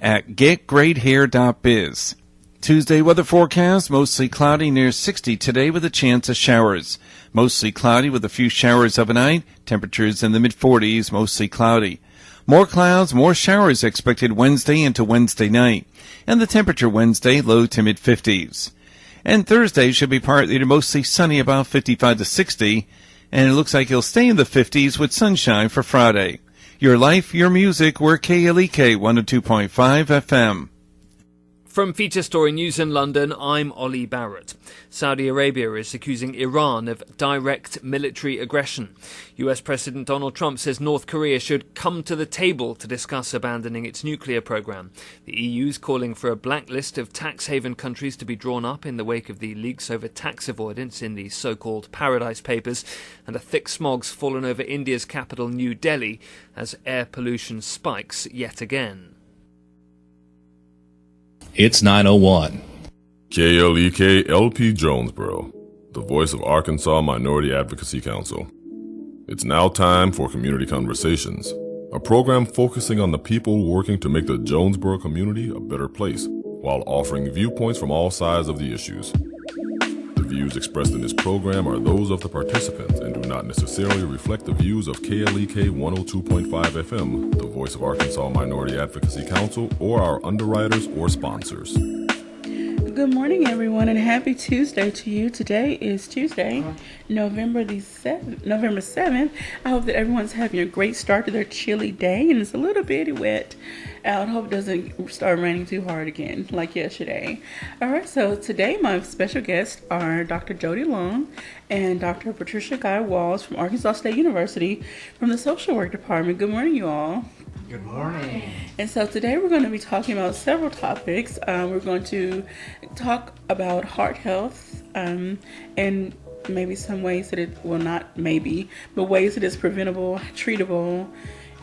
at getgreathair.biz. Tuesday weather forecast, mostly cloudy near 60 today with a chance of showers. Mostly cloudy with a few showers overnight. Temperatures in the mid-40s, mostly cloudy. More clouds, more showers expected Wednesday into Wednesday night. And the temperature Wednesday, low to mid-50s. And Thursday should be partly to mostly sunny, about 55 to 60. And it looks like it'll stay in the 50s with sunshine for Friday. Your life, your music, we're KLEK 102.5 FM. From Feature Story News in London, I'm Ollie Barrett. Saudi Arabia is accusing Iran of direct military aggression. US President Donald Trump says North Korea should come to the table to discuss abandoning its nuclear program. The EU's calling for a blacklist of tax haven countries to be drawn up in the wake of the leaks over tax avoidance in the so-called Paradise Papers, and a thick smog's fallen over India's capital New Delhi as air pollution spikes yet again. It's 9:01. KLEK LP Jonesboro, the voice of Arkansas Minority Advocacy Council. It's now time for Community Conversations, a program focusing on the people working to make the Jonesboro community a better place, while offering viewpoints from all sides of the issues. The views expressed in this program are those of the participants and do not necessarily reflect the views of KLEK 102.5 FM, the voice of Arkansas Minority Advocacy Council, or our underwriters or sponsors. Good morning, everyone, and happy Tuesday to you. Today is Tuesday, November 7th. I hope that everyone's having a great start to their chilly day, and it's a little bit wet out. Hope it doesn't start raining too hard again like yesterday. All right, so today my special guests are Dr. Jody Long and Dr. Patricia Walls from Arkansas State University from the Social Work Department. Good morning, you all. Good morning. And so today we're going to be talking about several topics. We're going to talk about heart health and maybe some ways that it, well, not maybe, but ways that it's preventable, treatable,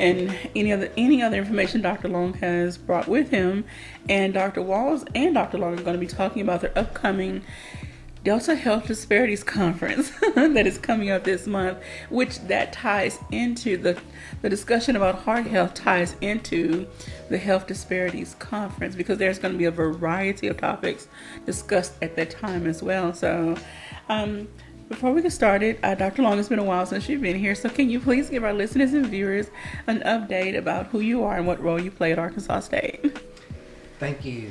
and any other information Dr. Long has brought with him. And Dr. Walls and Dr. Long are going to be talking about their upcoming Delta Health Disparities Conference that is coming up this month, which that ties into the discussion about heart health ties into the Health Disparities Conference, because there's going to be a variety of topics discussed at that time as well. So before we get started, Dr. Long, it's been a while since you've been here, so can you please give our listeners and viewers an update about who you are and what role you play at Arkansas State? Thank you.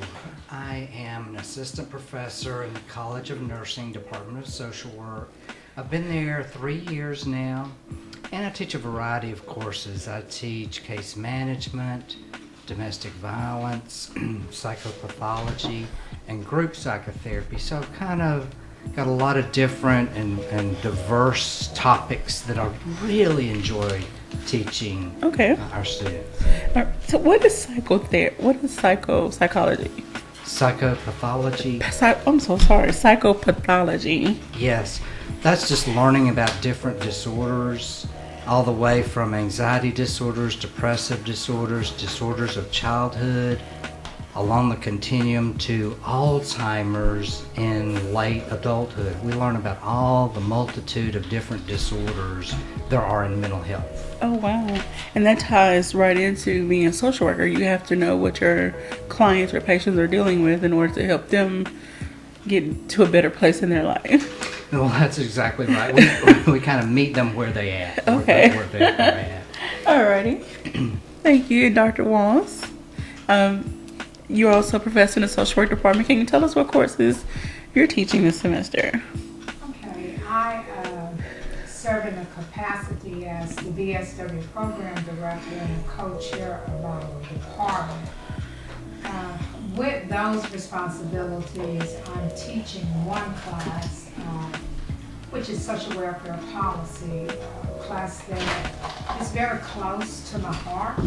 I am an assistant professor in the College of Nursing, Department of Social Work. I've been there 3 years now, and I teach a variety of courses. I teach case management, domestic violence, psychopathology, and group psychotherapy. So I've kind of got a lot of different and diverse topics that I really enjoy teaching our students. So what is psychotherapy? What is psychology? Psychopathology. I'm so sorry. Psychopathology. Yes, that's just learning about different disorders, all the way from anxiety disorders, depressive disorders, disorders of childhood, along the continuum to Alzheimer's in late adulthood. We learn about all the multitude of different disorders there are in mental health. Oh, wow. And that ties right into being a social worker. You have to know what your clients or patients are dealing with in order to help them get to a better place in their life. Well, that's exactly right. We kind of meet them where they at. Okay. Where they're at. All righty. Thank you, Dr. Walls. You're also a professor in the social work department. Can you tell us what courses you're teaching this semester? Okay, I serve in a capacity as the BSW program director and co-chair of our department. With those responsibilities, I'm teaching one class, which is social welfare policy, a class that is very close to my heart.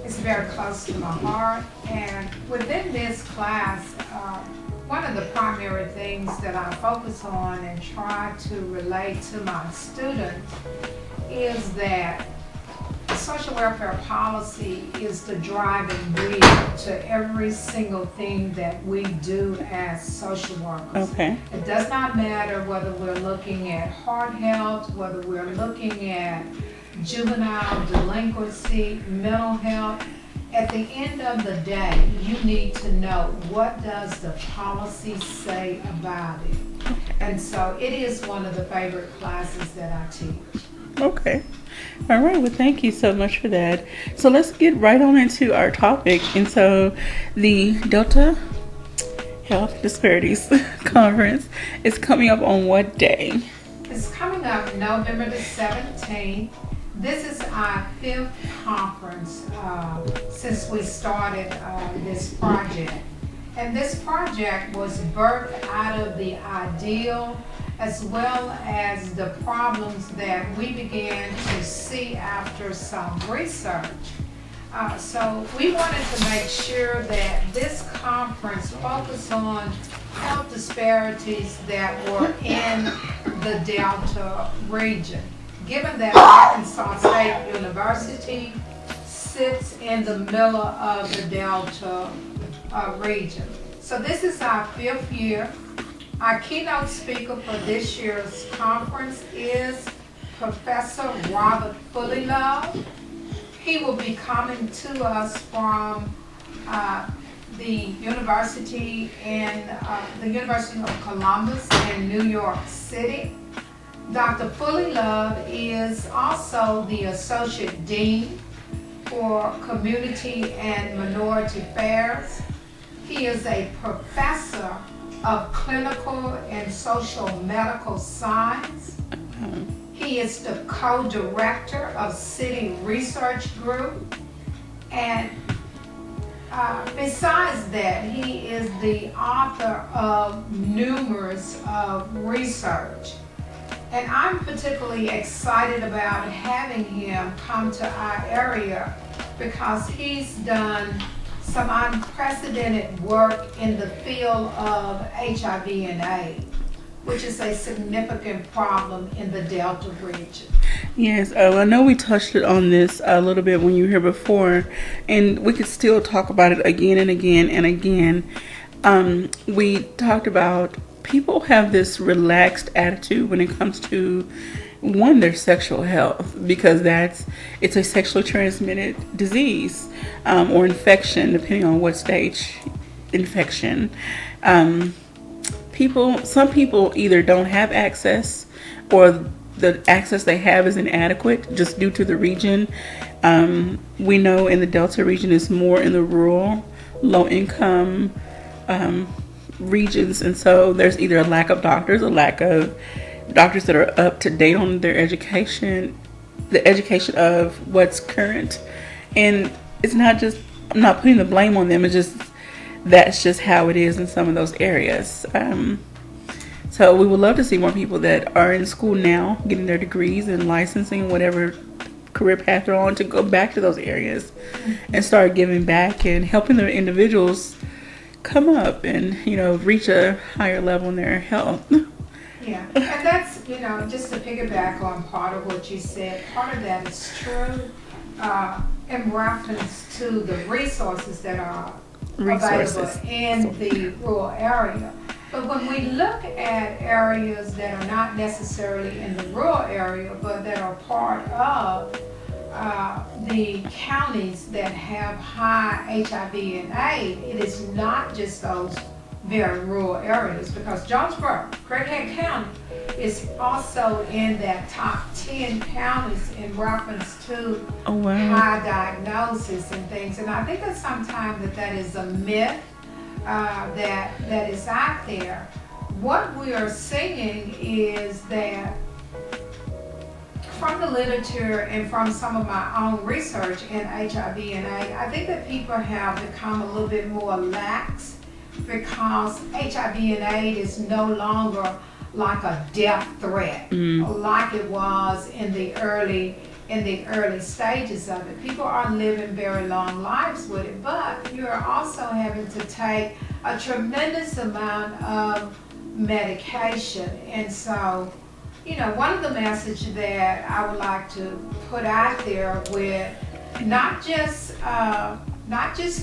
It's very close to my heart, and within this class, one of the primary things that I focus on and try to relate to my students is that social welfare policy is the driving wheel to every single thing that we do as social workers. Okay. It does not matter whether we're looking at heart health, whether we're looking at juvenile delinquency, mental health. at the end of the day, you need to know, what does the policy say about it? And so it is one of the favorite classes that I teach. Okay. All right. Well, thank you so much for that. So let's get right on into our topic. And so the Delta Health Disparities Conference is coming up on what day? It's coming up November the 17th. This is our 5th conference since we started this project. And this project was birthed out of the ideal as well as the problems that we began to see after some research. So we wanted to make sure that this conference focused on health disparities that were in the Delta region. Given that Arkansas State University sits in the middle of the Delta region. So this is our 5th year. Our keynote speaker for this year's conference is Professor Robert Fullilove. He will be coming to us from the University of Columbus in New York City. Dr. Fullilove is also the Associate Dean for Community and Minority Affairs. He is a professor of clinical and social medical science. He is the co-director of City Research Group. And besides that, he is the author of numerous research. And I'm particularly excited about having him come to our area because he's done some unprecedented work in the field of HIV and AIDS, which is a significant problem in the Delta region. Yes, I know we touched on this a little bit when you were here before, and we could still talk about it again and again and again. We talked about people have this relaxed attitude when it comes to, one, their sexual health, because it's a sexually transmitted disease or infection, depending on what stage infection. Some people either don't have access, or the access they have is inadequate just due to the region. We know in the Delta region is more in the rural, low income regions, and so there's either a lack of doctors, a lack of doctors that are up to date on their education, the education of what's current. And it's not just, I'm not putting the blame on them, it's just, that's just how it is in some of those areas. So we would love to see more people that are in school now, getting their degrees and licensing, whatever career path they're on, to go back to those areas and start giving back and helping the individuals come up and, reach a higher level in their health. Yeah, and that's, just to piggyback on part of what you said, part of that is true in reference to the resources that are available in the rural area. But when we look at areas that are not necessarily in the rural area, but that are part of the counties that have high HIV and AIDS, it is not just those very rural areas, because Jonesboro, Craighead County, is also in that top 10 counties in reference to high diagnosis and things. And I think that sometimes that is a myth that is out there. What we are seeing is that from the literature and from some of my own research in HIV and AIDS, I think that people have become a little bit more lax, because HIV and AIDS is no longer like a death threat like it was in the early stages of it. People are living very long lives with it, but you're also having to take a tremendous amount of medication. And so, one of the messages that I would like to put out there with not just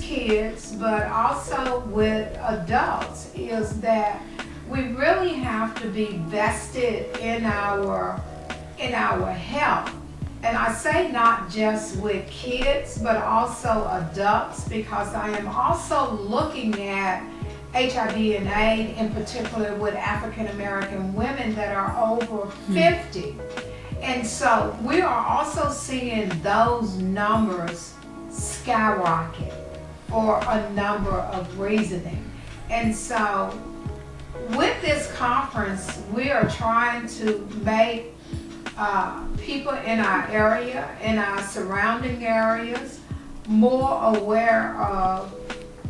kids, but also with adults, is that we really have to be vested in our health. and I say not just with kids, but also adults, because I am also looking at HIV and AIDS, in particular with African American women that are over 50. And so we are also seeing those numbers skyrocket for a number of reasoning. And so with this conference, we are trying to make people in our area, in our surrounding areas, more aware of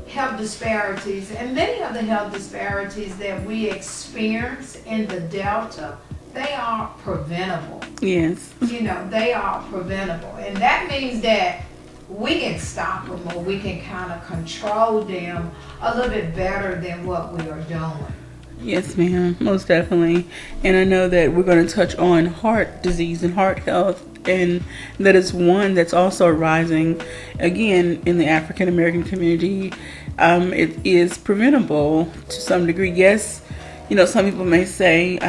health disparities. And many of the health disparities that we experience in the Delta, they are preventable. Yes. You know, they are preventable. And that means that we can stop them, or we can kind of control them a little bit better than what we are doing. Yes, ma'am, most definitely. And I know that we're going to touch on heart disease and heart health, and that is one that's also rising again in the African American community. It is preventable to some degree. Yes, you know, some people may say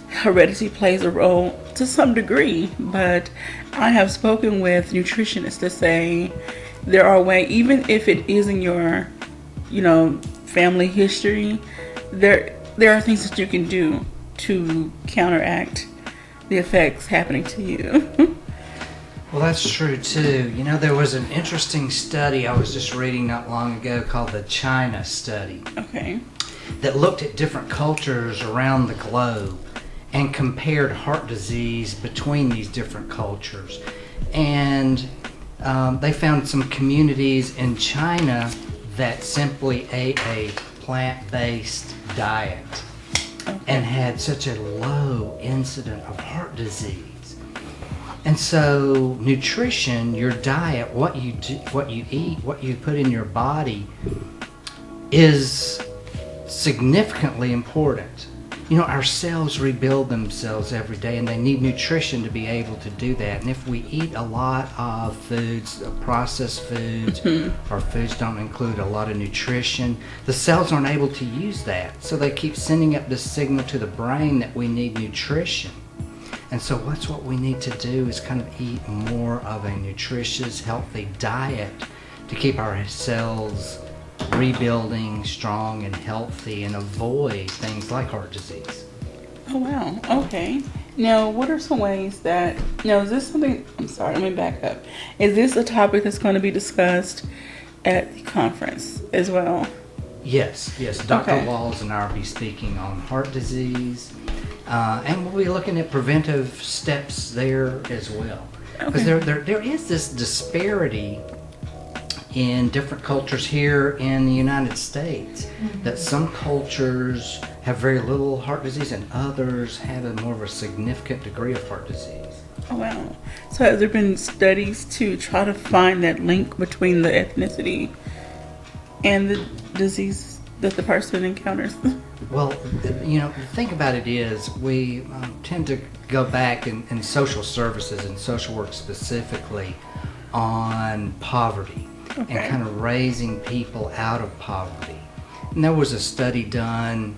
heredity plays a role to some degree, but I have spoken with nutritionists to say there are ways, even if it is in your, you know, family history, there are things that you can do to counteract the effects happening to you. Well, that's true too. You know, there was an interesting study I was just reading not long ago called the China study. Okay. That looked at different cultures around the globe and compared heart disease between these different cultures. And they found some communities in China that simply ate a plant-based diet and had such a low incidence of heart disease. And so nutrition, your diet, what you do, what you eat, what you put in your body is significantly important. You know, our cells rebuild themselves every day, and they need nutrition to be able to do that. And if we eat a lot of foods, processed foods, or foods don't include a lot of nutrition, the cells aren't able to use that. So they keep sending up this signal to the brain that we need nutrition. And so that's what we need to do, is kind of eat more of a nutritious, healthy diet to keep our cells rebuilding strong and healthy and avoid things like heart disease. Oh, wow. Okay. Now, what are some ways that, now is this something, I'm sorry, let me back up. Is this a topic that's going to be discussed at the conference as well? Yes. Dr. Okay. Walls and I will be speaking on heart disease, and we'll be looking at preventive steps there as well. Because there is this disparity in different cultures here in the United States, that some cultures have very little heart disease and others have a more of a significant degree of heart disease. Oh, wow. So has there been studies to try to find that link between the ethnicity and the disease that the person encounters? Well, you know, the thing about it is we tend to go back in social services and social work specifically on poverty. Okay. And kind of raising people out of poverty. And there was a study done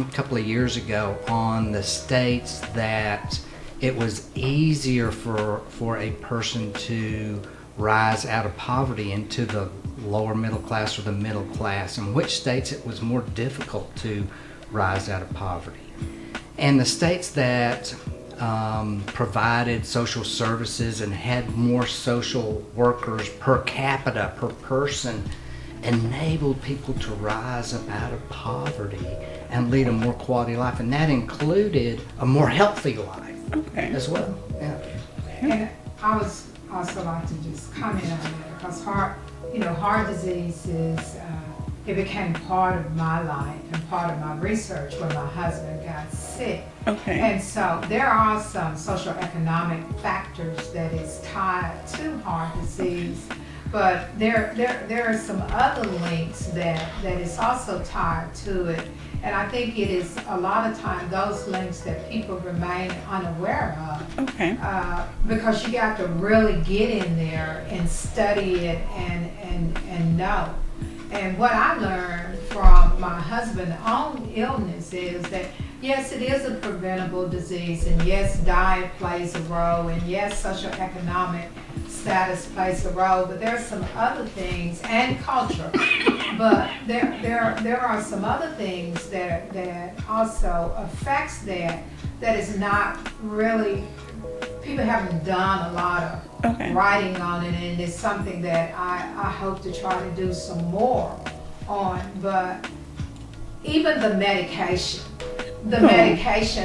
a couple of years ago on the states that it was easier for a person to rise out of poverty into the lower middle class or the middle class, and which states it was more difficult to rise out of poverty. And the states that provided social services and had more social workers per capita, per person, enabled people to rise up out of poverty and lead a more quality life. And that included a more healthy life as well. Yeah. And I was also like to just comment on that, because heart disease is, it became part of my life and part of my research when my husband got sick. Okay. And so there are some social economic factors that is tied to heart disease, but there are some other links that is also tied to it. And I think it is a lot of times those links that people remain unaware of. Okay. Because you got to really get in there and study it and know. And what I learned from my husband's own illness is that Yes, it is a preventable disease, and yes, diet plays a role, and yes, socioeconomic status plays a role, but there are some other things, and culture, but there are some other things that also affects that is not really, people haven't done a lot of writing on it, and it's something that I hope to try to do some more on. But even the medication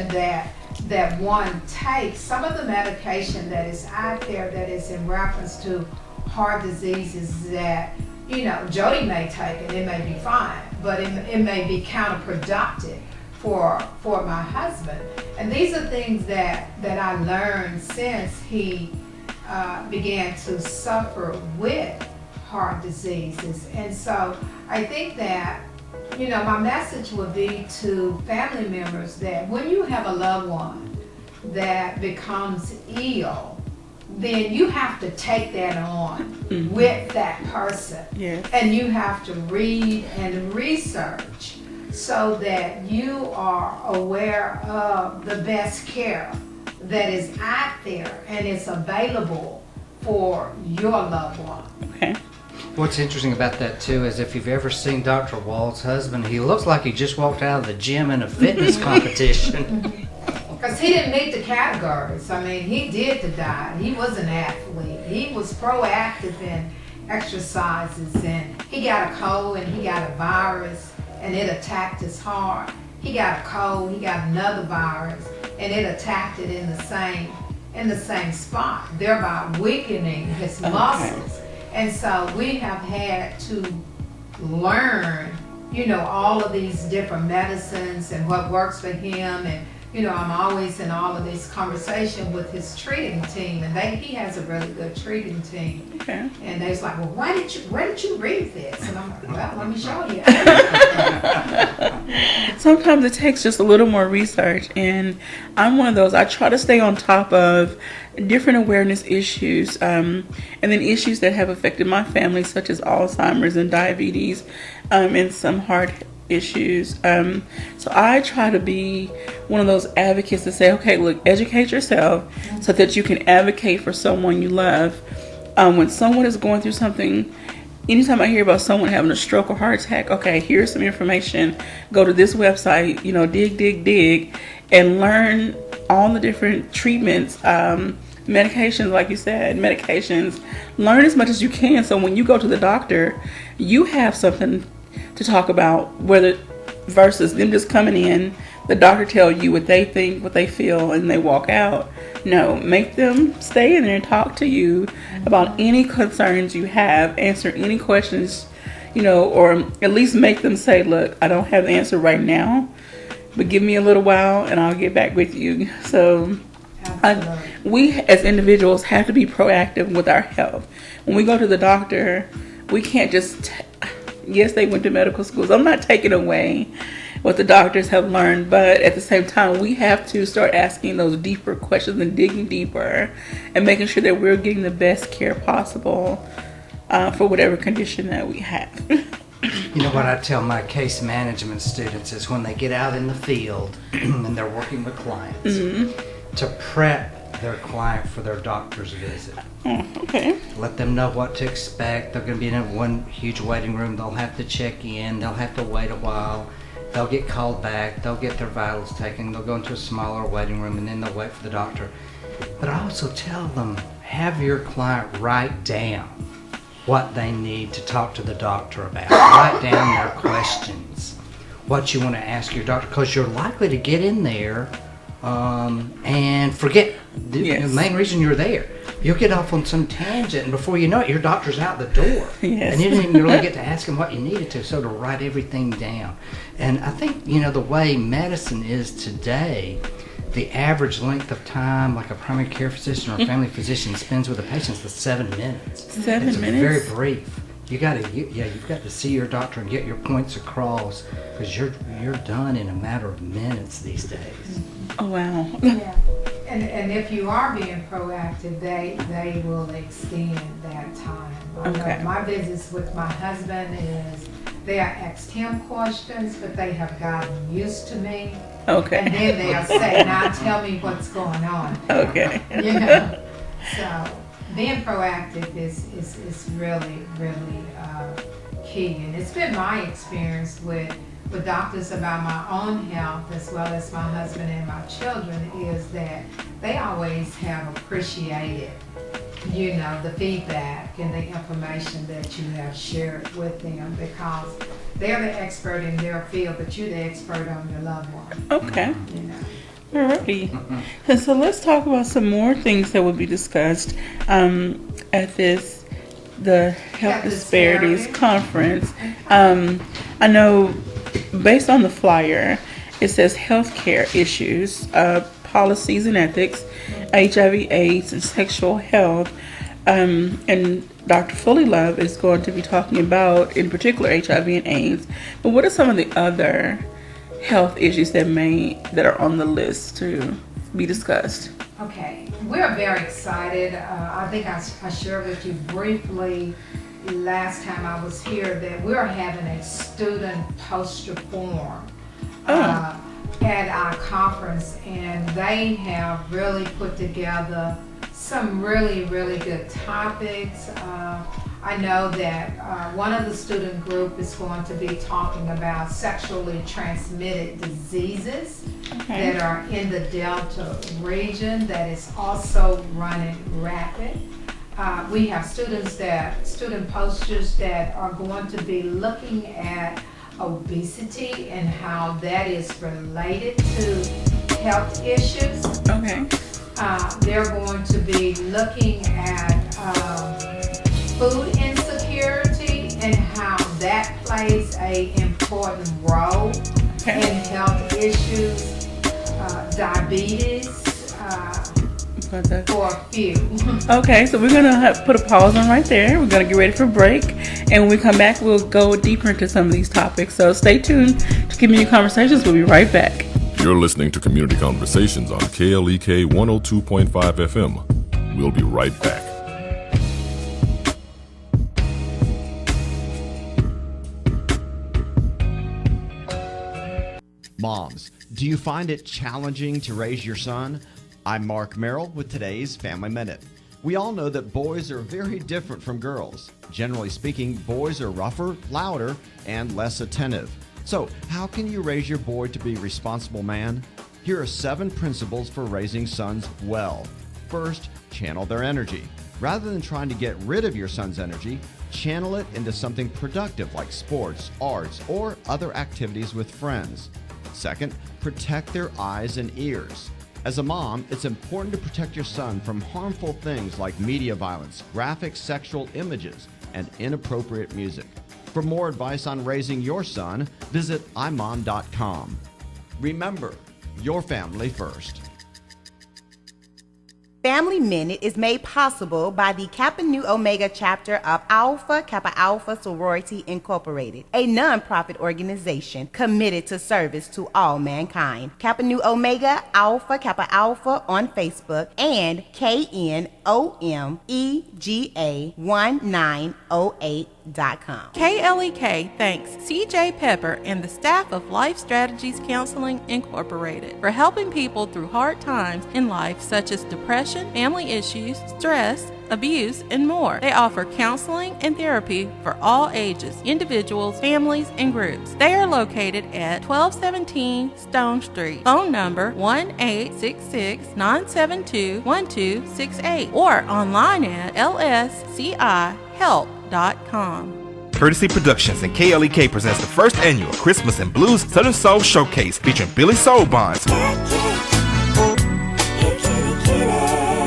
that one takes, some of the medication that is out there that is in reference to heart diseases that, Jody may take and it may be fine, but it may be counterproductive for my husband. And these are things that I learned since he began to suffer with heart diseases. And so I think that, my message would be to family members that when you have a loved one that becomes ill, then you have to take that on with that person. Yes. And you have to read and research so that you are aware of the best care that is out there and is available for your loved one. Okay. What's interesting about that too is if you've ever seen Dr. Wald's husband, he looks like he just walked out of the gym in a fitness competition. Because he didn't meet the categories. I mean, he did the diet. He was an athlete. He was proactive in exercises, and he got a cold and he got a virus and it attacked his heart. He got a cold, he got another virus, and it attacked it in the same spot, thereby weakening his muscles. And so we have had to learn, all of these different medicines and what works for him. And, I'm always in all of this conversation with his treating team, and he has a really good treating team. Okay. And they're like, well, where did you read this? And I'm like, well, let me show you. Sometimes it takes just a little more research, and I'm one of those. I try to stay on top of different awareness issues, and then issues that have affected my family, such as Alzheimer's and diabetes, and some heart issues. So I try to be one of those advocates to say, okay, look, educate yourself so that you can advocate for someone you love. When someone is going through something, anytime I hear about someone having a stroke or heart attack, okay, here's some information. Go to this website, dig, and learn all the different treatments, medications, like you said, learn as much as you can. So when you go to the doctor, you have something to talk about, whether versus them just coming in, the doctor tell you what they think, what they feel, and they walk out. No, make them stay in there and talk to you about any concerns you have, answer any questions, or at least make them say, look, I don't have the answer right now, but give me a little while and I'll get back with you. So we as individuals have to be proactive with our health. When we go to the doctor, we can't just yes, they went to medical schools. I'm not taking away what the doctors have learned, but at the same time, we have to start asking those deeper questions and digging deeper and making sure that we're getting the best care possible for whatever condition that we have. What I tell my case management students is when they get out in the field and they're working with clients, to prep their client for their doctor's visit. Okay. Let them know what to expect. They're going to be in one huge waiting room. They'll have to check in. They'll have to wait a while. They'll get called back. They'll get their vitals taken. They'll go into a smaller waiting room, and then they'll wait for the doctor. But I also tell them, have your client write down what they need to talk to the doctor about. Write down their questions, what you want to ask your doctor, because you're likely to get in there and forget the main reason you're there. You'll get off on some tangent, and before you know it, your doctor's out the door. Yes. And you didn't even really get to ask him what you needed to, so to write everything down. And I think, the way medicine is today, the average length of time, like a primary care physician or a family physician spends with a patient is 7 minutes. 7 minutes? Very brief. You've got to see your doctor and get your points across, because you're done in a matter of minutes these days. Oh, wow. Yeah. And if you are being proactive, they will extend that time. Okay. My visits with my husband is, they are asked him questions, but they have gotten used to me. Okay. And then they'll say, now tell me what's going on. Okay. You know, so being proactive is really, really key. And it's been my experience with doctors about my own health as well as my husband and my children is that they always have appreciated, you know, the feedback and the information that you have shared with them because they're the expert in their field, but you're the expert on your loved one. Okay. You know. Alrighty. And so let's talk about some more things that will be discussed at the Health Disparities Conference. I know based on the flyer, it says healthcare issues, policies and ethics, HIV/AIDS, and sexual health. And Dr. Fullylove is going to be talking about, in particular, HIV and AIDS. But what are some of the other health issues that are on the list to be discussed? Okay, we're very excited. I think I shared with you briefly last time I was here that we're having a student poster forum at our conference, and they have really put together some really, really good topics. I know that one of the student group is going to be talking about sexually transmitted diseases that are in the Delta region that is also running rapid. We have student posters that are going to be looking at obesity and how that is related to health issues. Okay. They're going to be looking at food insecurity and how that plays an important role in health issues, diabetes, for a few. Okay, so we're going to put a pause on right there. We're going to get ready for a break. And when we come back, we'll go deeper into some of these topics. So stay tuned to Community Conversations. We'll be right back. You're listening to Community Conversations on KLEK 102.5 FM. We'll be right back. Moms, do you find it challenging to raise your son? I'm Mark Merrill with today's Family Minute. We all know that boys are very different from girls. Generally speaking, boys are rougher, louder, and less attentive. So, how can you raise your boy to be a responsible man? Here are 7 principles for raising sons well. First, channel their energy. Rather than trying to get rid of your son's energy, channel it into something productive like sports, arts, or other activities with friends. Second, protect their eyes and ears. As a mom, it's important to protect your son from harmful things like media violence, graphic sexual images, and inappropriate music. For more advice on raising your son, visit imom.com. Remember, your family first. Family Minute is made possible by the Kappa Nu Omega chapter of Alpha Kappa Alpha Sorority Incorporated, a non-profit organization committed to service to all mankind. Kappa Nu Omega Alpha Kappa Alpha on Facebook and KNOMEGA1908.com. KLEK thanks CJ Pepper and the staff of Life Strategies Counseling Incorporated for helping people through hard times in life such as depression, family issues, stress, abuse, and more. They offer counseling and therapy for all ages, individuals, families, and groups. They are located at 1217 Stone Street. Phone number 1-866-972-1268 or online at lscihelp.com. Courtesy Productions and KLEK presents the first annual Christmas and Blues Southern Soul Showcase featuring Billy Soul Bonds,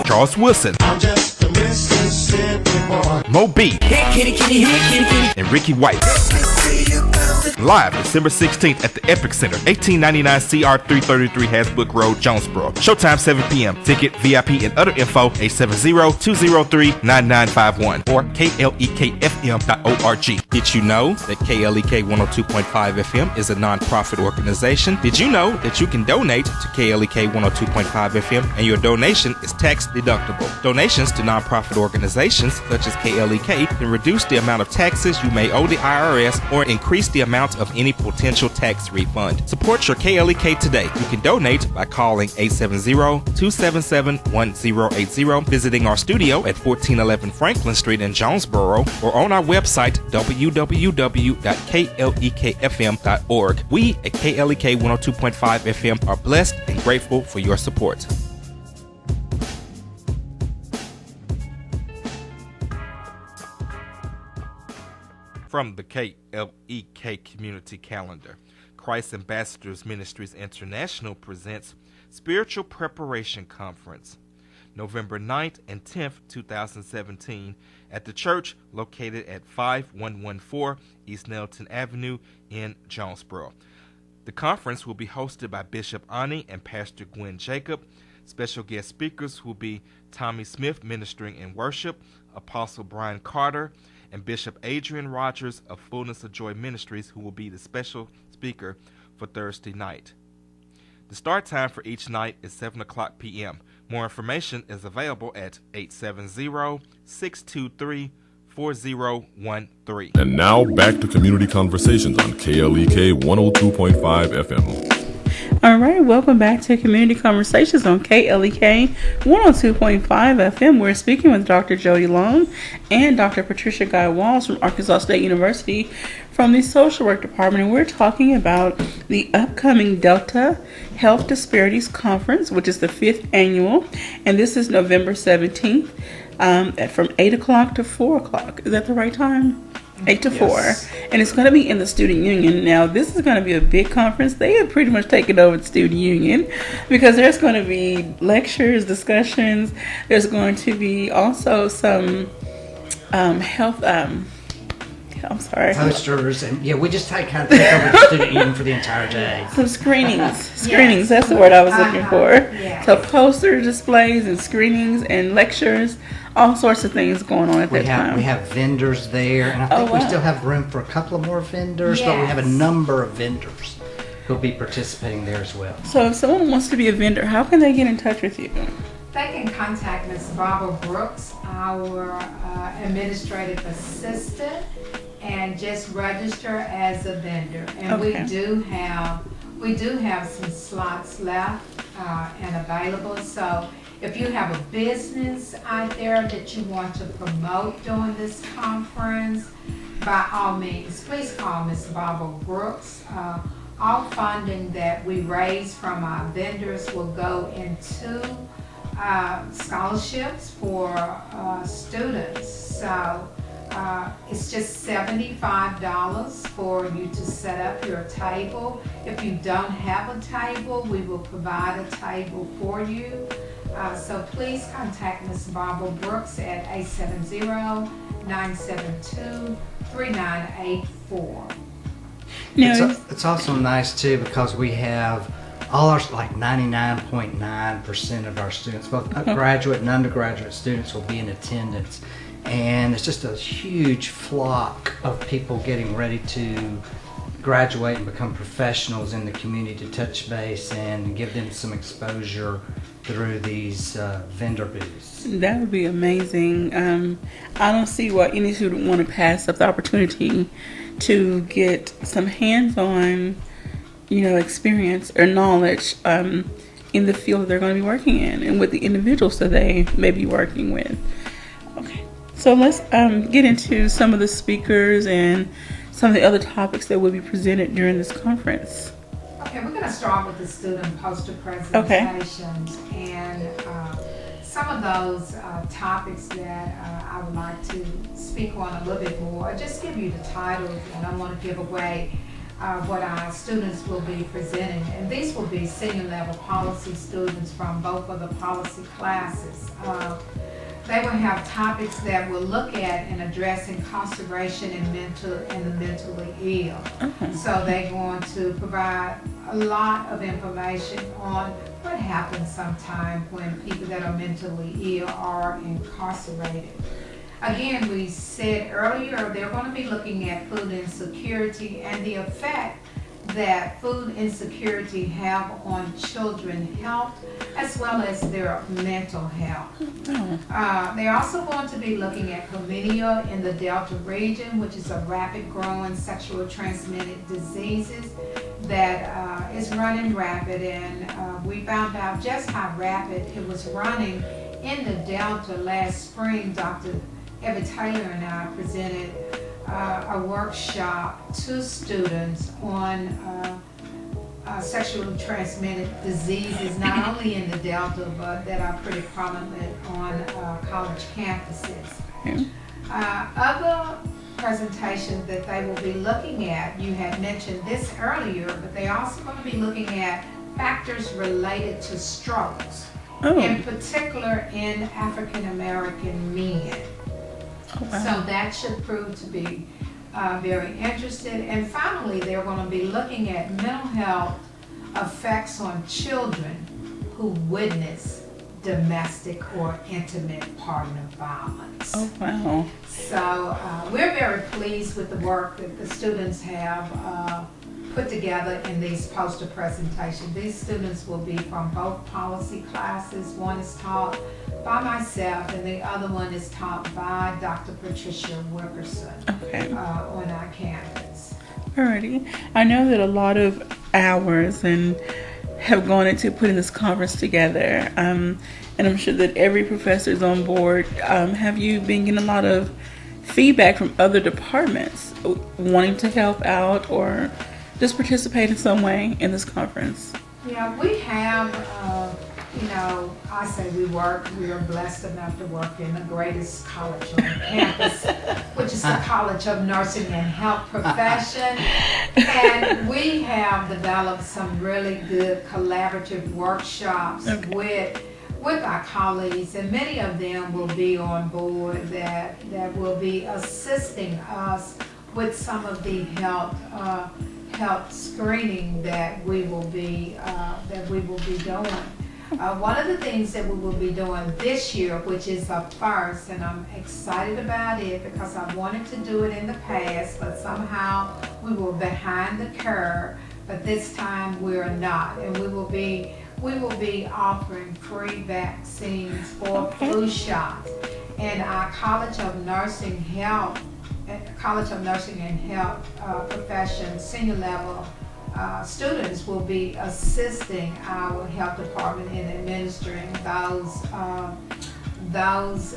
Charles Wilson, Mo B, and Ricky White. Live December 16th at the Epic Center, 1899 CR 333 Hasbrook Road, Jonesboro. Showtime 7 p.m. Ticket, VIP, and other info 870-203-9951 or klekfm.org. Did you know that KLEK 102.5 FM is a non-profit organization? Did you know that you can donate to KLEK 102.5 FM and your donation is tax deductible? Donations to non-profit organizations such as KLEK can reduce the amount of taxes you may owe the IRS or increase the amount amount of any potential tax refund. Support your KLEK today. You can donate by calling 870-277-1080, visiting our studio at 1411 Franklin Street in Jonesboro, or on our website, www.klekfm.org. We at KLEK 102.5 FM are blessed and grateful for your support. From the KLEK Community Calendar, Christ Ambassadors Ministries International presents Spiritual Preparation Conference, November 9th and 10th, 2017, at the church located at 5114 East Nelton Avenue in Jonesboro. The conference will be hosted by Bishop Ani and Pastor Gwen Jacob. Special guest speakers will be Tommy Smith ministering in worship, Apostle Brian Carter, and Bishop Adrian Rogers of Fullness of Joy Ministries, who will be the special speaker for Thursday night. The start time for each night is 7 o'clock p.m. More information is available at 870-623-4013. And now back to Community Conversations on KLEK 102.5 FM. All right, welcome back to Community Conversations on KLEK 102.5 FM. We're speaking with Dr. Jody Long and Dr. Patricia Guy Walls from Arkansas State University from the Social Work Department, and we're talking about the upcoming Delta Health Disparities Conference, which is the 5th annual, and this is November 17th from 8 o'clock to 4 o'clock. Is that the right time? 8 to 4. Yes. And it's going to be in the Student Union. Now, this is going to be a big conference. They have pretty much taken over the Student Union because there's going to be lectures, discussions. There's going to be also some health, posters, and we just kind of take over the Student Union for the entire day. Some screenings. Yes. That's the word I was looking for. Yes. So poster displays and screenings and lectures, all sorts of things going on at that time. We have vendors there, and I think we still have room for a couple of more vendors, but we have a number of vendors who'll be participating there as well. So if someone wants to be a vendor, how can they get in touch with you? They can contact Ms. Barbara Brooks, our administrative assistant, and just register as a vendor. And we do have some slots left and available. So if you have a business out there that you want to promote during this conference, by all means, please call Ms. Barbara Brooks. All funding that we raise from our vendors will go into scholarships for students. So it's just $75 for you to set up your table. If you don't have a table, we will provide a table for you. So please contact Ms. Barbara Brooks at 870-972-3984. It's also nice too because we have all our 99.9% of our students, both graduate and undergraduate students, will be in attendance, and it's just a huge flock of people getting ready to graduate and become professionals in the community to touch base and give them some exposure through these vendor booths. That would be amazing. I don't see why any student want to pass up the opportunity to get some hands-on, experience or knowledge in the field that they're going to be working in and with the individuals that they may be working with. Okay, so let's get into some of the speakers and some of the other topics that will be presented during this conference. Okay, we're going to start with the student poster presentations, and some of those topics that I would like to speak on a little bit more. I'll just give you the titles, and I want to give away what our students will be presenting. And these will be senior level policy students from both of the policy classes. They will have topics that will look at and address incarceration and the mentally ill. So they're going to provide a lot of information on what happens sometimes when people that are mentally ill are incarcerated. Again, we said earlier they're going to be looking at food insecurity and the effect that food insecurity have on children's health as well as their mental health. They're also going to be looking at chlamydia in the Delta region, which is a rapid growing sexual transmitted diseases that is running rapid, and we found out just how rapid it was running in the Delta last spring. Dr. Evie Taylor and I presented a workshop to students on sexually transmitted diseases, not only in the Delta, but that are pretty prominent on college campuses. Other presentations that they will be looking at, you had mentioned this earlier, but they're also going to be looking at factors related to strokes, in particular in African American men. So that should prove to be very interesting. And finally, they're going to be looking at mental health effects on children who witness domestic or intimate partner violence. Oh, wow. So we're very pleased with the work that the students have put together in these poster presentations. These students will be from both policy classes. One is taught by myself and the other one is taught by Dr. Patricia Wilkerson on our campus. Alrighty. I know that a lot of hours and have gone into putting this conference together, and I'm sure that every professor is on board. Have you been getting a lot of feedback from other departments wanting to help out or just participate in some way in this conference? Yeah, we have, I say we are blessed enough to work in the greatest college on campus, which is the College of Nursing and Health Profession. And we have developed some really good collaborative workshops with our colleagues, and many of them will be on board that will be assisting us with some of the health screening that we will be doing. One of the things that we will be doing this year, which is a first, and I'm excited about it because I wanted to do it in the past, but somehow we were behind the curve. But this time we're not, and we will be offering free vaccines for flu shots. And our College of Nursing and Health Profession senior level students will be assisting our health department in administering those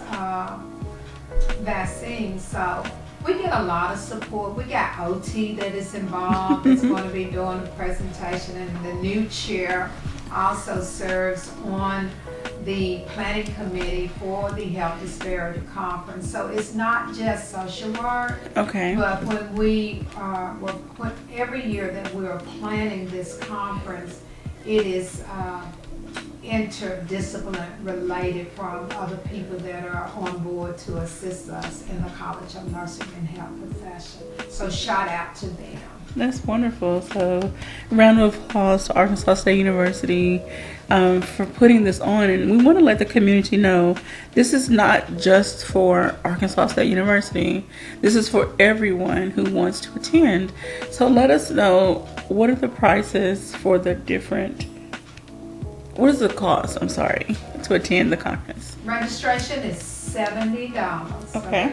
vaccines. So we get a lot of support. We got OT that is involved. That's going to be doing the presentation, and the new chair also serves on the planning committee for the Health Disparity Conference. So it's not just social work, but when every year that we are planning this conference, it is interdisciplinary related from other people that are on board to assist us in the College of Nursing and Health Profession. So shout out to them. That's wonderful. So round of applause to Arkansas State University for putting this on. And we want to let the community know this is not just for Arkansas State University. This is for everyone who wants to attend. So let us know, what are the prices for the different, what is the cost, to attend the conference? Registration is $70. Okay.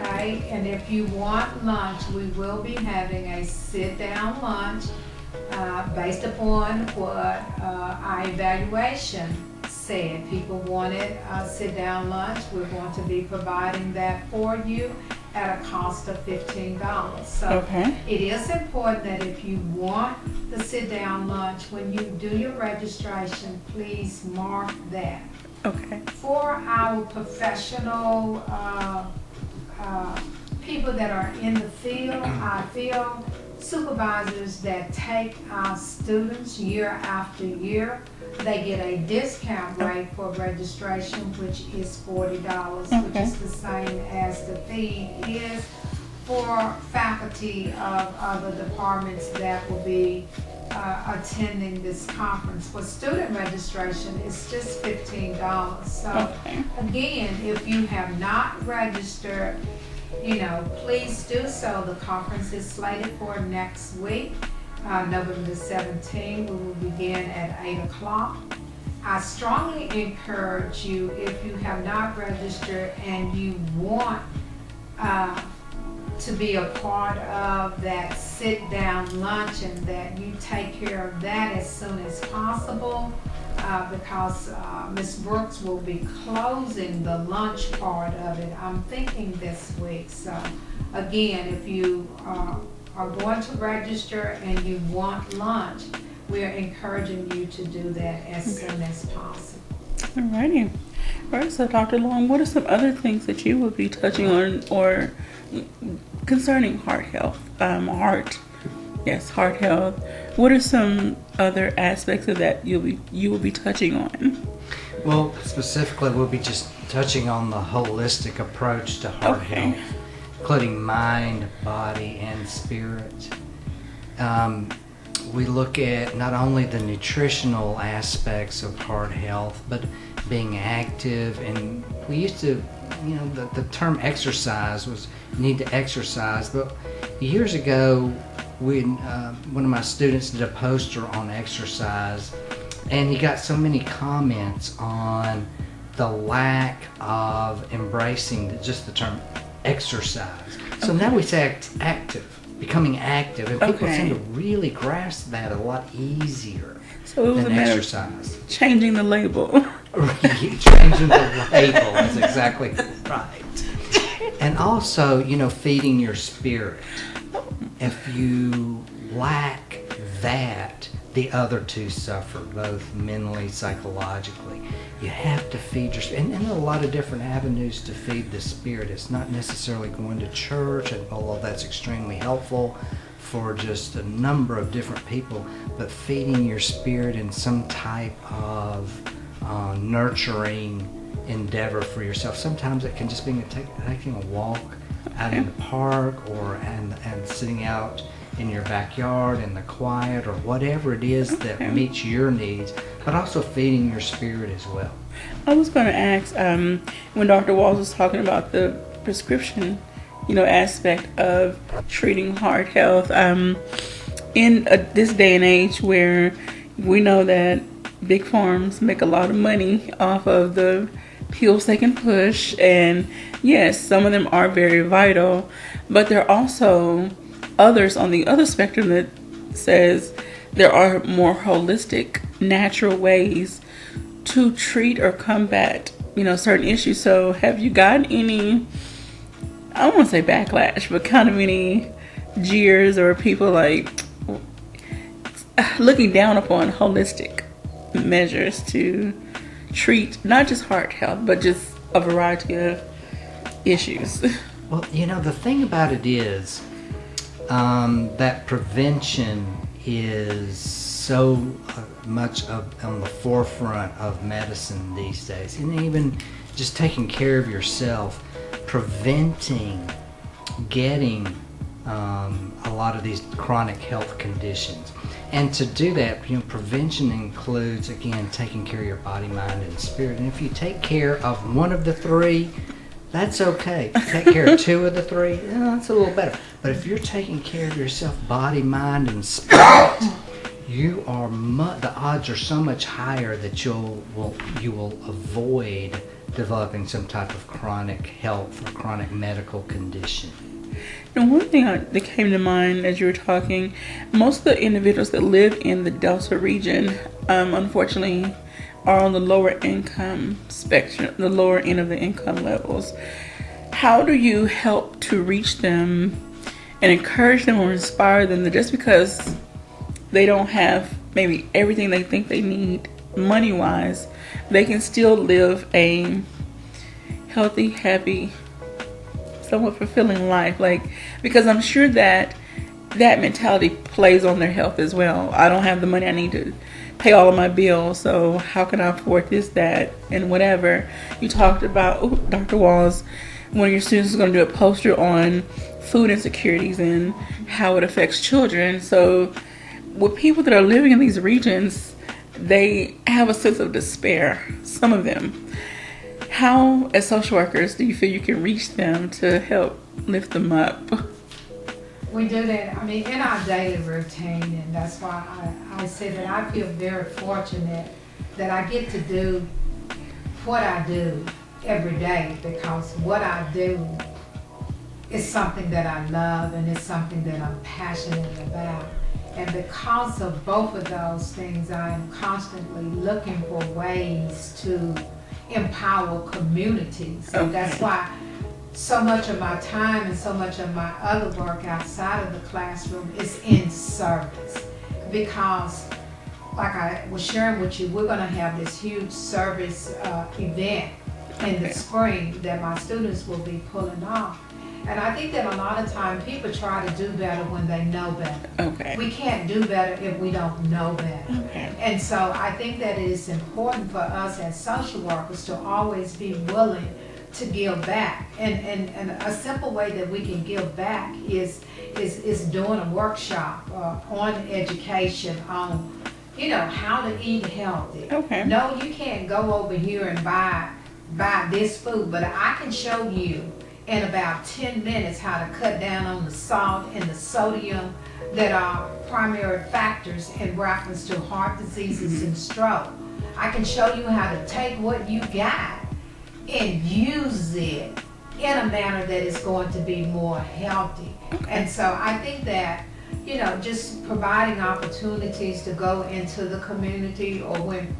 And if you want lunch, we will be having a sit-down lunch based upon what our evaluation said. People wanted a sit-down lunch. We're going to be providing that for you at a cost of $15. So it is important that if you want the sit-down lunch, when you do your registration, please mark that. For our professional people that are in the field, our field supervisors that take our students year after year, they get a discount rate for registration, which is $40, which is the same as the fee is for faculty of other departments that will be attending this conference. For student registration, it's just $15. So again, if you have not registered, please do so. The conference is slated for next week, November the 17th. We will begin at 8 o'clock. I strongly encourage you, if you have not registered and you want to be a part of that sit-down luncheon, that you take care of that as soon as possible, because Ms. Brooks will be closing the lunch part of it, I'm thinking this week. So again, if you are going to register and you want lunch, we are encouraging you to do that as soon as possible. Alrighty. All right, so Dr. Long, what are some other things that you will be touching on or concerning heart health? Heart health. What are some other aspects of that you will be touching on? Well, specifically, we'll be just touching on the holistic approach to heart health, including mind, body, and spirit. We look at not only the nutritional aspects of heart health, but being active. And we used to, the term exercise was need to exercise. But years ago, when one of my students did a poster on exercise, and he got so many comments on the lack of embracing just the term exercise. So now we say active. Becoming active, and people seem to really grasp that a lot easier so it was than a matter exercise. Of changing the label. Changing the label is exactly right. And also, feeding your spirit. If you lack that, the other two suffer, both mentally, psychologically. You have to feed your spirit. And there are a lot of different avenues to feed the spirit. It's not necessarily going to church, and although that's extremely helpful for just a number of different people, but feeding your spirit in some type of nurturing endeavor for yourself. Sometimes it can just be taking a walk out in the park, and sitting out in your backyard in the quiet, or whatever it is that meets your needs, but also feeding your spirit as well. I was going to ask, when Dr. Walls was talking about the prescription, aspect of treating heart health, in this day and age where we know that big farms make a lot of money off of the pills they can push, and yes, some of them are very vital, but there are also others on the other spectrum that says there are more holistic, natural ways to treat or combat, certain issues. So have you gotten any, I don't want to say backlash, but kind of any jeers or people like looking down upon holistic measures to treat not just heart health, but just a variety of issues? Well, the thing about it is, that prevention is so much on the forefront of medicine these days, and even just taking care of yourself, preventing getting a lot of these chronic health conditions. And to do that, prevention includes, again, taking care of your body, mind, and spirit. And if you take care of one of the three, that's okay. If you take care of two of the three, that's a little better. But if you're taking care of yourself, body, mind, and spirit, the odds are so much higher that you will avoid developing some type of chronic health or chronic medical condition. And one thing that came to mind as you were talking, most of the individuals that live in the Delta region, unfortunately, are on the lower income spectrum, the lower end of the income levels. How do you help to reach them and encourage them or inspire them that just because they don't have maybe everything they think they need money-wise, they can still live a healthy, happy, somewhat fulfilling life? Because I'm sure that mentality plays on their health as well. I don't have the money I need to pay all of my bills, so how can I afford this, that, and whatever. You talked about, Dr. Walls, one of your students is going to do a poster on food insecurities and how it affects children. So with people that are living in these regions, they have a sense of despair, some of them. How, as social workers, do you feel you can reach them to help lift them up? We do that, I mean, in our daily routine, and that's why I say that I feel very fortunate that I get to do what I do every day, because what I do is something that I love and it's something that I'm passionate about. And because of both of those things, I am constantly looking for ways to empower communities. And that's why so much of my time and so much of my other work outside of the classroom is in service. Because, like I was sharing with you, we're going to have this huge service event in the spring that my students will be pulling off. And I think that a lot of time people try to do better when they know better. Okay. We can't do better if we don't know better. Okay. And so I think that it is important for us as social workers to always be willing to give back. And a simple way that we can give back is doing a workshop on education, on, you know, how to eat healthy. Okay. No, you can't go over here and buy this food, but I can show you in about 10 minutes how to cut down on the salt and the sodium that are primary factors in reference to heart diseases and stroke. I can show you how to take what you got and use it in a manner that is going to be more healthy. And so I think that, you know, just providing opportunities to go into the community, or when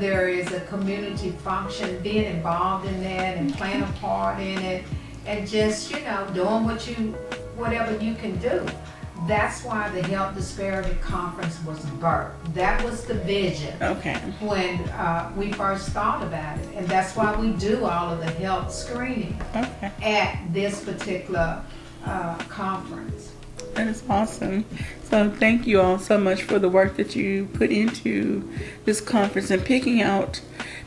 there is a community function, being involved in that and playing a part in it, and just, you know, doing whatever you can do. That's why the Health Disparity Conference was birthed. That was the vision when we first thought about it. And that's why we do all of the health screening at this particular conference. That is awesome. So thank you all so much for the work that you put into this conference and picking out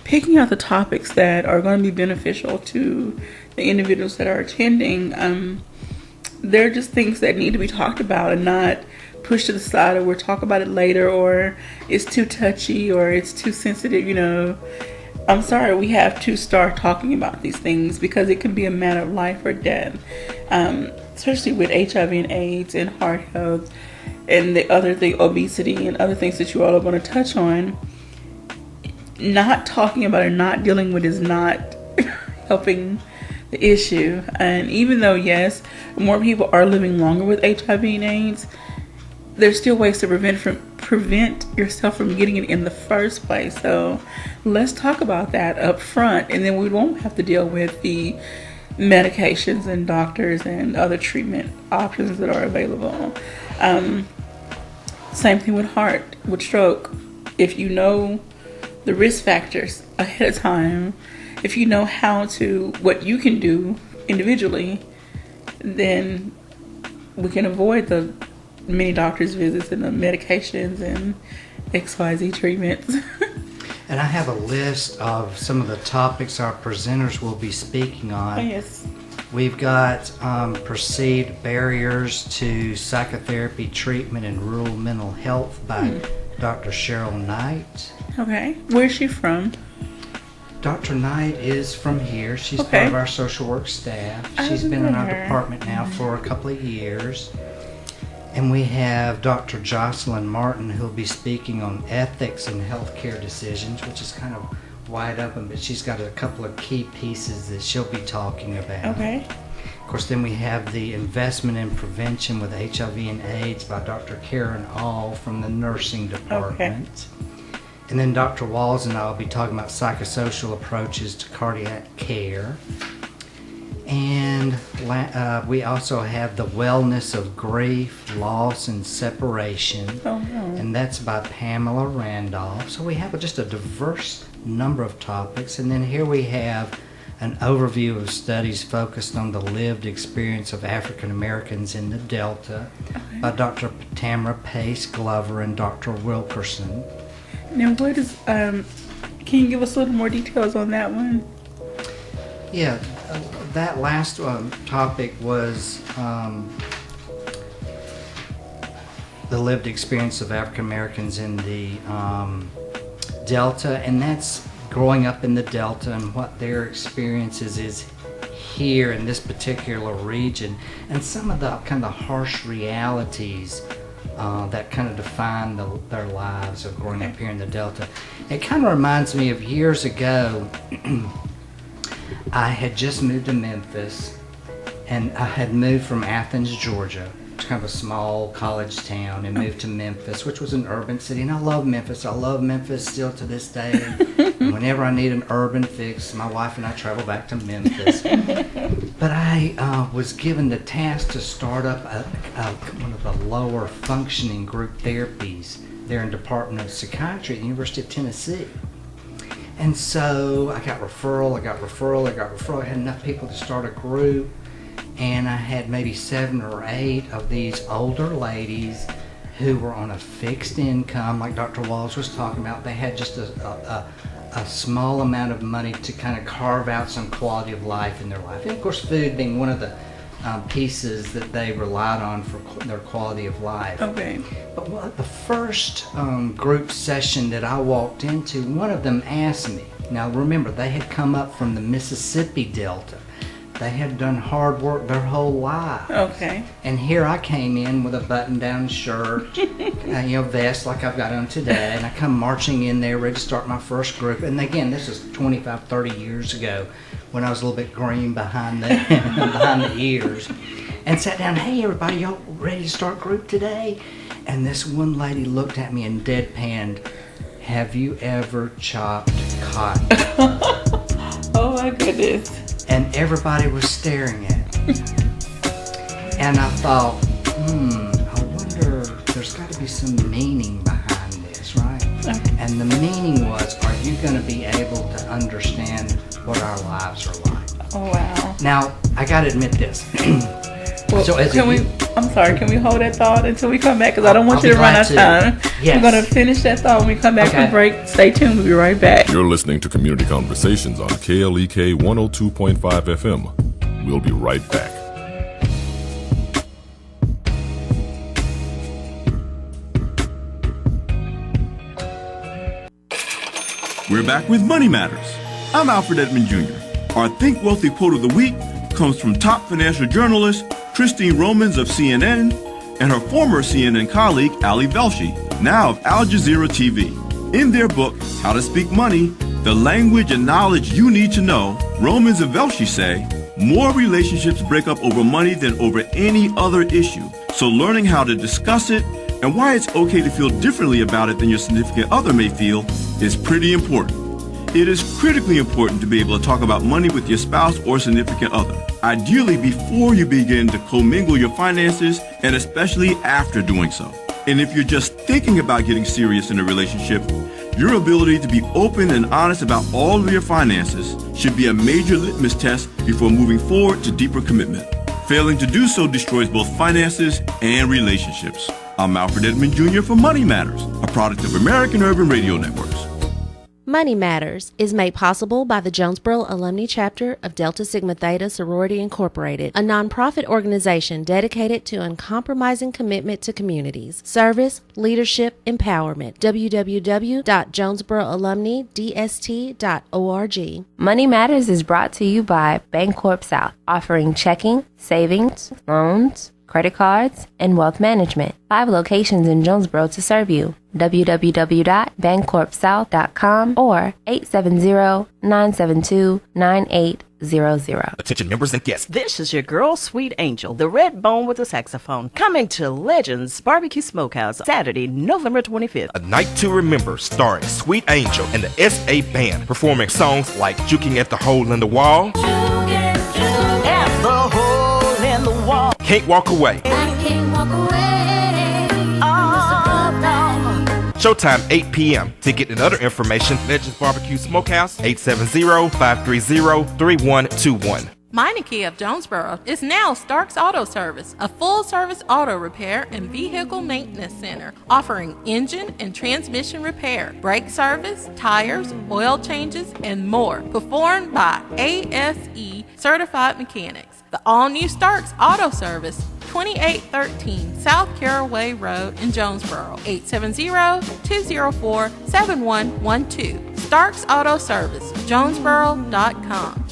the topics that are going to be beneficial to the individuals that are attending. They're just things that need to be talked about and not pushed to the side, or we'll talk about it later, or it's too touchy, or it's too sensitive. You know, I'm sorry, we have to start talking about these things because it can be a matter of life or death, especially with HIV and AIDS and heart health and the obesity and other things that you all are going to touch on. Not talking about it, not dealing with it is not helping the issue. And even though, yes, more people are living longer with HIV and AIDS, there's still ways to prevent yourself from getting it in the first place. So let's talk about that up front, and then we won't have to deal with the medications and doctors and other treatment options that are available. Same thing with stroke. If you know the risk factors ahead of time, if you know what you can do individually, then we can avoid the many doctor's visits and the medications and XYZ treatments. And I have a list of some of the topics our presenters will be speaking on. Oh, yes. We've got perceived barriers to psychotherapy treatment in rural mental health by Dr. Cheryl Knight. Okay. Where's she from? Dr. Knight is from here. She's part of our social work staff. She's been in our department now for a couple of years. And we have Dr. Jocelyn Martin, who'll be speaking on ethics in healthcare decisions, which is kind of wide open, but she's got a couple of key pieces that she'll be talking about. Okay. Of course, then we have the investment in prevention with HIV and AIDS by Dr. Karen All from the nursing department. Okay. And then Dr. Walls and I will be talking about psychosocial approaches to cardiac care. And we also have the wellness of grief, loss, and separation. Oh, no. And that's by Pamela Randolph. So we have just a diverse number of topics. And then here we have an overview of studies focused on the lived experience of African Americans in the Delta by Dr. Tamara Pace Glover and Dr. Wilkerson. Now, what is, can you give us a little more details on that one? Yeah, that last topic was the lived experience of African Americans in the Delta, and that's growing up in the Delta and what their experiences is here in this particular region, and some of the kind of harsh realities that kind of define their lives of growing up here in the Delta. It kind of reminds me of years ago. I had just moved to Memphis, and I had moved from Athens, Georgia. It's kind of a small college town, and moved to Memphis, which was an urban city. And I love Memphis. I love Memphis still to this day. And whenever I need an urban fix, my wife and I travel back to Memphis. But I was given the task to start up one of the lower functioning group therapies there in Department of Psychiatry at the University of Tennessee. And so I got referral. I had enough people to start a group. And I had maybe 7 or 8 of these older ladies who were on a fixed income, like Dr. Walls was talking about. They had just a small amount of money to kind of carve out some quality of life in their life. And of course, food being one of the pieces that they relied on for their quality of life. Okay. But the first group session that I walked into, one of them asked me, now remember, they had come up from the Mississippi Delta. They had done hard work their whole lives. Okay. And here I came in with a button-down shirt, vest like I've got on today, and I come marching in there ready to start my first group. And again, this is 25, 30 years ago when I was a little bit green behind the behind the ears. And sat down, hey everybody, y'all ready to start group today? And this one lady looked at me and deadpanned, have you ever chopped cotton? Oh my goodness. And everybody was staring at me. And I thought, I wonder, there's got to be some meaning behind this, right? Okay. And the meaning was, are you going to be able to understand what our lives are like? Oh, wow. Now, I got to admit this. Well, so can we hold that thought until we come back? Because I don't want you to run out of time. Yes. We're going to finish that thought when we come back from break. Stay tuned. We'll be right back. You're listening to Community Conversations on KLEK 102.5 FM. We'll be right back. We're back with Money Matters. I'm Alfred Edmond Jr. Our Think Wealthy quote of the week comes from top financial journalist Christine Romans of CNN and her former CNN colleague Ali Velshi, now of Al Jazeera TV. In their book, How to Speak Money, the language and knowledge you need to know, Romans and Velshi say, more relationships break up over money than over any other issue. So learning how to discuss it and why it's okay to feel differently about it than your significant other may feel is pretty important. It is critically important to be able to talk about money with your spouse or significant other, ideally before you begin to commingle your finances and especially after doing so. And if you're just thinking about getting serious in a relationship, your ability to be open and honest about all of your finances should be a major litmus test before moving forward to deeper commitment. Failing to do so destroys both finances and relationships. I'm Alfred Edmond Jr. for Money Matters, a product of American Urban Radio Networks. Money Matters is made possible by the Jonesboro Alumni Chapter of Delta Sigma Theta Sorority Incorporated, a nonprofit organization dedicated to uncompromising commitment to communities, service, leadership, empowerment. www.jonesboroalumnidst.org. Money Matters is brought to you by Bancorp South, offering checking, savings, loans, credit cards, and wealth management. 5 locations in Jonesboro to serve you. www.bancorpsouth.com or 870-972-9800. Attention members and guests. This is your girl, Sweet Angel, the red bone with a saxophone, coming to Legends Barbecue Smokehouse, Saturday, November 25th. A Night to Remember starring Sweet Angel and the S.A. Band, performing songs like Juking at the Hole in the Wall, At the hole in the wall. Can't Walk Away. I can't walk away. Showtime 8 p.m. Ticket and other information, Legends Barbecue Smokehouse, 870-530-3121. Meineke of Jonesboro is now Starks Auto Service, a full-service auto repair and vehicle maintenance center, offering engine and transmission repair, brake service, tires, oil changes, and more, performed by ASE certified mechanics. The all-new Starks Auto Service, 2813 South Caraway Road in Jonesboro, 870-204-7112. Starks Auto Service, Jonesboro.com.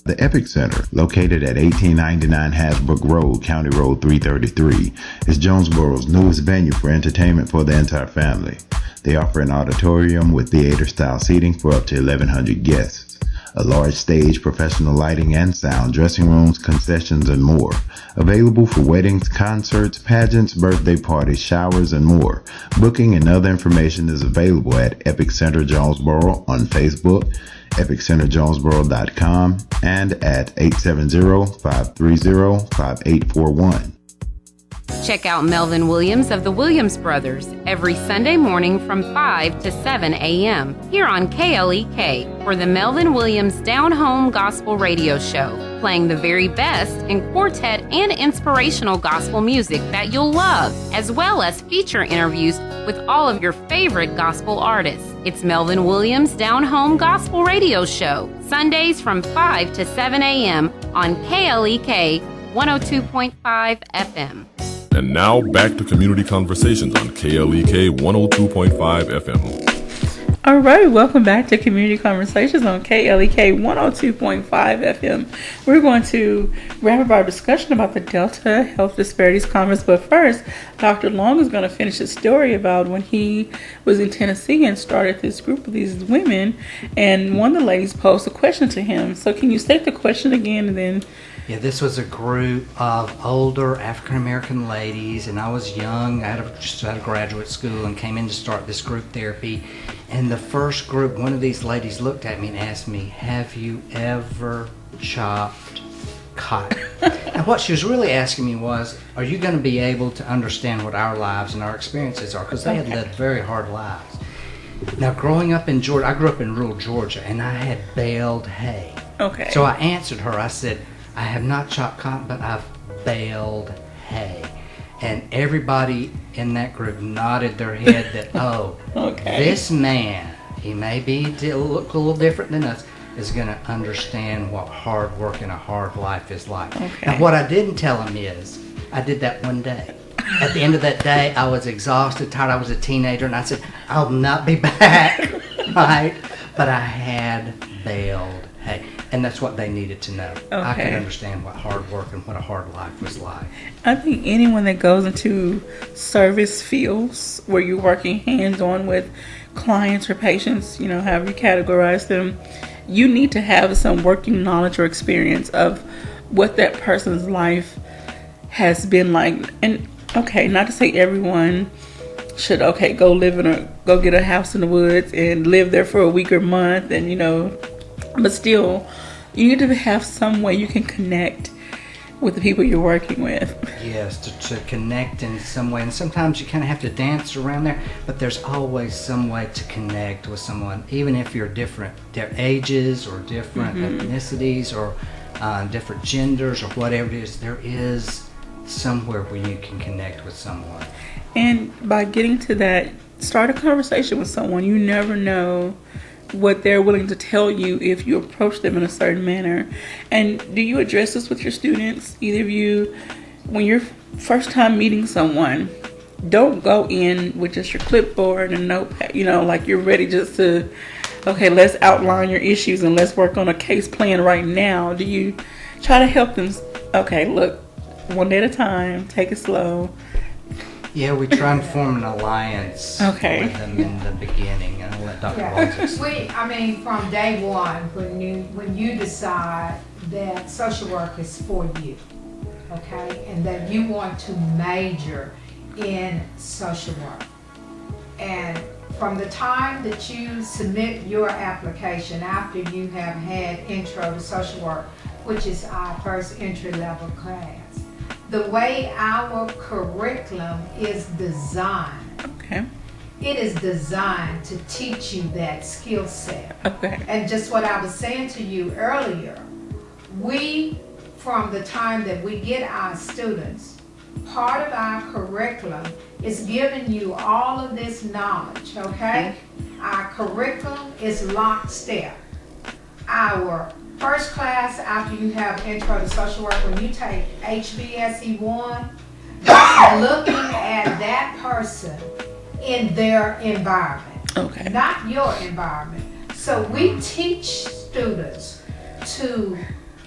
The Epic Center, located at 1899 Hasbrook Road, County Road 333, is Jonesboro's newest venue for entertainment for the entire family. They offer an auditorium with theater-style seating for up to 1,100 guests, a large stage, professional lighting and sound, dressing rooms, concessions, and more. Available for weddings, concerts, pageants, birthday parties, showers, and more. Booking and other information is available at Epic Center Jonesboro on Facebook, epiccenterjonesboro.com, and at 870-530-5841. Check out Melvin Williams of the Williams Brothers every Sunday morning from 5 to 7 a.m. here on KLEK for the Melvin Williams Down Home Gospel Radio Show, playing the very best in quartet and inspirational gospel music that you'll love, as well as feature interviews with all of your favorite gospel artists. It's Melvin Williams Down Home Gospel Radio Show, Sundays from 5 to 7 a.m. on KLEK 102.5 FM. And now back to Community Conversations on KLEK 102.5 FM. All right, welcome back to Community Conversations on KLEK 102.5 FM. We're going to wrap up our discussion about the Delta Health Disparities Conference, but first, Dr. Long is going to finish his story about when he was in Tennessee and started this group of these women, and one of the ladies posed a question to him. So can you state the question again, and then... Yeah, this was a group of older African-American ladies, and I was young. I just out of graduate school and came in to start this group therapy. And the first group, one of these ladies looked at me and asked me, "Have you ever chopped cotton?" And what she was really asking me was, are you going to be able to understand what our lives and our experiences are? Because they had led very hard lives. Now, growing up in Georgia, I grew up in rural Georgia, and I had baled hay. Okay. So I answered her, I said, I have not chopped cotton, but I've baled hay. And everybody in that group nodded their head that, oh, this man, he may look a little different than us, is going to understand what hard work and a hard life is like. Okay. Now, what I didn't tell him is, I did that one day. At the end of that day, I was exhausted, tired. I was a teenager, and I said, I'll not be back, right? But I had baled hay. And that's what they needed to know. Okay. I could understand what hard work and what a hard life was like. I think anyone that goes into service fields where you're working hands-on with clients or patients, you know, however you categorize them, you need to have some working knowledge or experience of what that person's life has been like. And okay, not to say everyone should go go get a house in the woods and live there for a week or month, and you know, but still, you need to have some way you can connect with the people you're working with. Yes, to connect in some way. And sometimes you kind of have to dance around there, but there's always some way to connect with someone, even if you're different ages or different ethnicities or different genders or whatever it is. There is somewhere where you can connect with someone. And by getting to that, start a conversation with someone. You never know what they're willing to tell you if you approach them in a certain manner. And do you address this with your students? Either of you, when you're first time meeting someone, don't go in with just your clipboard and notepad, you know, like you're ready just to, okay, let's outline your issues and let's work on a case plan right now. Do you try to help them, okay, look, one day at a time, take it slow? Yeah, we try and form an alliance with them in the beginning, and I'll let Dr. Long explain. From day one, when you decide that social work is for you, okay, and that you want to major in social work, and from the time that you submit your application after you have had intro to social work, which is our first entry-level class, the way our curriculum is designed, it is designed to teach you that skill set. And just what I was saying to you earlier, we, from the time that we get our students, part of our curriculum is giving you all of this knowledge, okay? Our curriculum is lockstep. Our first class after you have intro to social work, when you take HBSE 1, that's looking at that person in their environment, not your environment. So we teach students to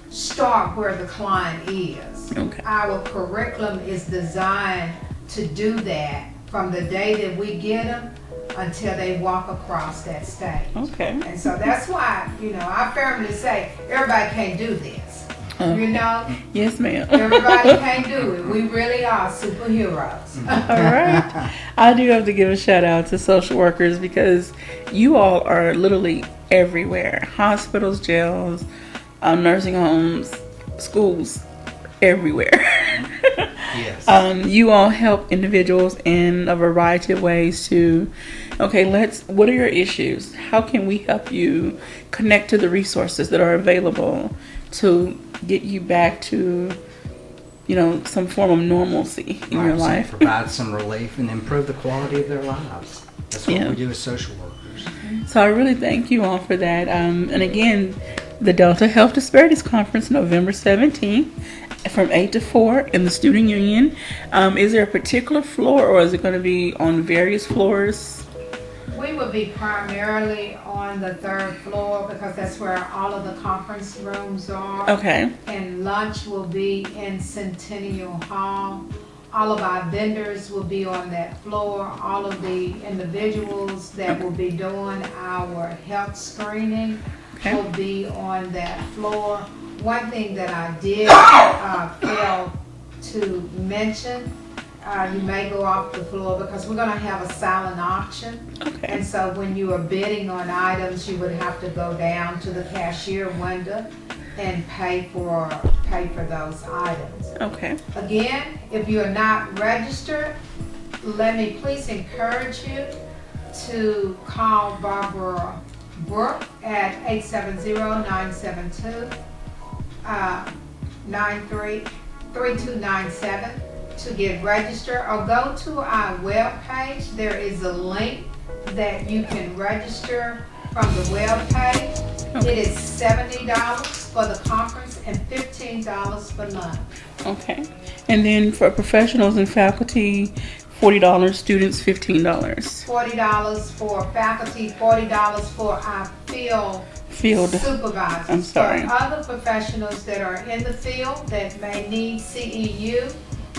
start where the client is. Okay. Our curriculum is designed to do that from the day that we get them until they walk across that stage. Okay. And so that's why, I firmly say everybody can't do this. Yes, ma'am. Everybody can't do it. We really are superheroes. All right. I do have to give a shout out to social workers because you all are literally everywhere. Hospitals, jails, nursing homes, schools, everywhere. Yes. You all help individuals in a variety of ways to, what are your issues? How can we help you connect to the resources that are available to get you back to, some form of normalcy in your life? Provide some relief and improve the quality of their lives. That's what we do as social workers. So I really thank you all for that. And again, the Delta Health Disparities Conference, November 17th, from 8 to 4 in the Student Union. Is there a particular floor, or is it going to be on various floors? We will be primarily on the 3rd floor because that's where all of the conference rooms are. Okay. And lunch will be in Centennial Hall. All of our vendors will be on that floor. All of the individuals that will be doing our health screening will be on that floor. One thing that I did fail to mention, you may go off the floor because we're going to have a silent auction. Okay. And so when you are bidding on items, you would have to go down to the cashier window and pay for those items. Okay. Again, if you are not registered, let me please encourage you to call Barbara Brooke at 870-972-3297 to get registered, or go to our webpage. There is a link that you can register from the webpage. It is $70 for the conference and $15 for lunch. Okay. And then for professionals and faculty, $40, students $15. $40 for faculty, $40 for our field supervisors. I'm sorry. For other professionals that are in the field that may need CEU,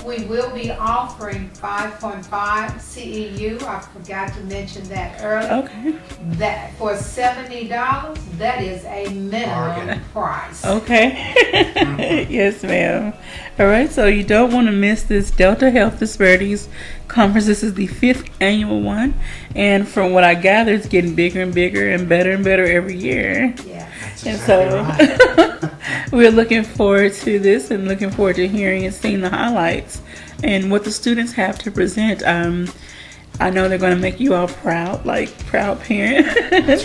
we will be offering 5.5 CEU. I forgot to mention that earlier. Okay. That for $70, that is a minimum price. Okay. Yes, ma'am. All right. So you don't want to miss this Delta Health Disparities Conference. This is the 5th annual one, and from what I gather, it's getting bigger and bigger and better every year. Yeah. And so we're looking forward to this and looking forward to hearing and seeing the highlights and what the students have to present. I know they're going to make you all proud, like proud parents,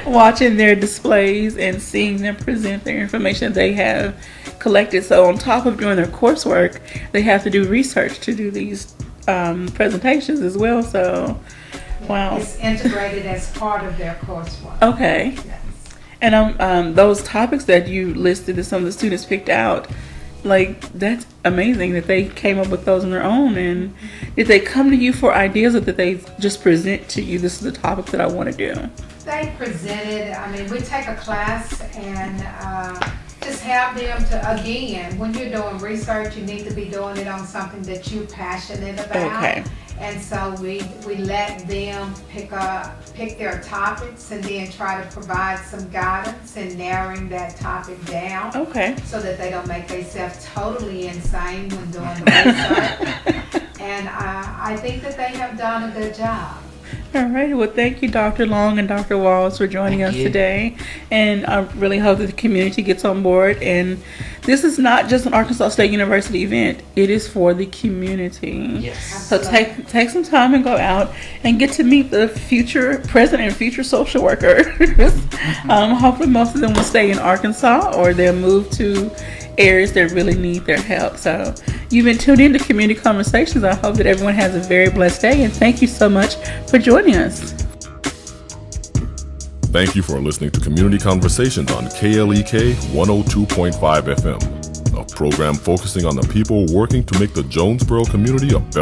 watching their displays and seeing them present their information they have collected. So on top of doing their coursework, they have to do research to do these presentations as well. So, wow. It's integrated as part of their coursework. Okay. Yes. And those topics that you listed that some of the students picked out, like, that's amazing that they came up with those on their own. And did they come to you for ideas, or did they just present to you, this is the topic that I want to do? They presented, we take a class and just have them to, again, when you're doing research, you need to be doing it on something that you're passionate about. Okay. And so we let them pick their topics and then try to provide some guidance in narrowing that topic down. Okay. So that they don't make themselves totally insane when doing the research. And I think that they have done a good job. All right. Well, thank you, Dr. Long and Dr. Walls, for joining us today. And I really hope that the community gets on board. And this is not just an Arkansas State University event. It is for the community. Yes. So take some time and go out and get to meet the present and future social workers. Hopefully most of them will stay in Arkansas, or they'll move to areas that really need their help. So you've been tuned into Community Conversations. I hope that everyone has a very blessed day, and thank you so much for joining us. Thank you for listening to Community Conversations on KLEK 102.5 FM, a program focusing on the people working to make the Jonesboro community a better